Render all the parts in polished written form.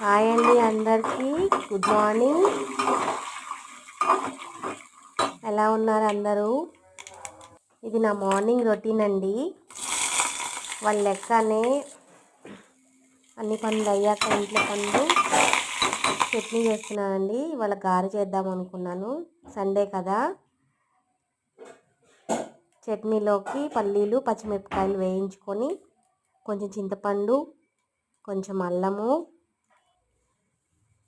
Hi అండి అందరికీ good morning. ఎలా ఉన్నారు అందరూ? ఇది నా మార్నింగ్ రొటీన్ అండి. వాళ్ళ లెక్కనే అన్ని పనులు అయ్యాక ఇంట్లో పనులు చట్నీ చేస్తున్నానండి. వాళ్ళ గారె చేద్దాం అనుకున్నాను, సండే కదా. చట్నీలోకి పల్లీలు పచ్చిమిరపకాయలు వేయించుకొని కొంచెం చింతపండు, కొంచెం అల్లము,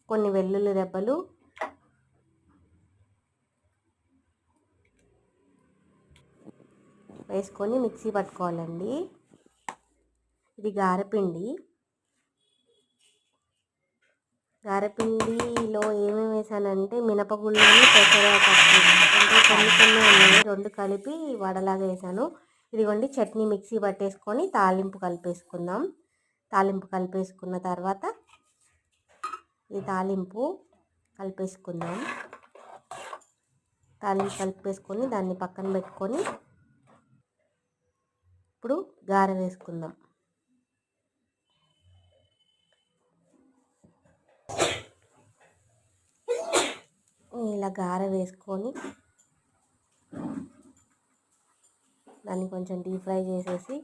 కొన్ని వెల్లుల్లి రెబ్బలు, వేసుకొని మిక్సీ పట్టుకోవాలండి. ఇది గారెపిండి. గారెపిండిలో ఏమేమి వేసానంటే మినపగుళ్ళని పెసరపప్పు అంటే కొన్ని ఉన్నాయి, రెండు కలిపి వడలాగా వేసాను. ఇదిగోండి చట్నీ మిక్సీ పట్టేసుకొని తాలింపు కలిపేసుకున్న తర్వాత ఈ తాలింపు కలిపేసుకొని దాన్ని పక్కన పెట్టుకొని ఇప్పుడు గారె వేసుకుందాం. ఇలా గారె వేసుకొని దాన్ని కొంచెం డీప్ ఫ్రై చేసేసి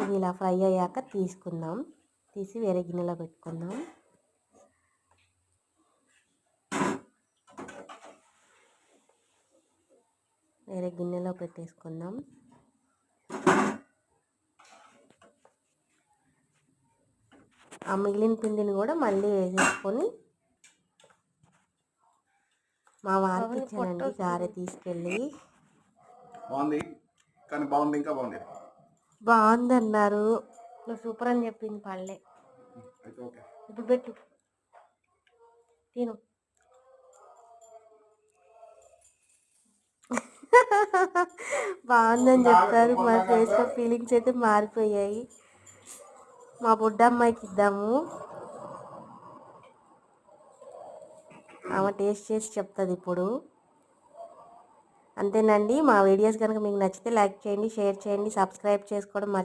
ఇది ఇలా ఫ్రై అయ్యాక తీసి వేరే గిన్నెలో పెట్టుకుందాం. వేరే గిన్నెలో పెట్టేసుకుందాం. ఆ మిగిలిన పిండిని కూడా మళ్ళీ వేసేసుకొని మా వారికి ఇచ్చానండి గారె తీసుకెళ్ళి. బాగుంది అన్నారు. నువ్వు సూపర్ అని చెప్పింది పళ్ళే. ఇప్పుడు పెట్టు, తిను. బాగుందని చెప్తారు. మా ఫేస్లో ఫీలింగ్స్ అయితే మారిపోయాయి. మా బుడ్డమ్మాయికి ఇద్దాము, ఆమె టేస్ట్ చేసి చెప్తుంది ఇప్పుడు. అంతేనండి. మా వీడియోస్ కనుక మీకు నచ్చితే లైక్ చేయండి, షేర్ చేయండి, సబ్స్క్రైబ్ చేసుకోవడం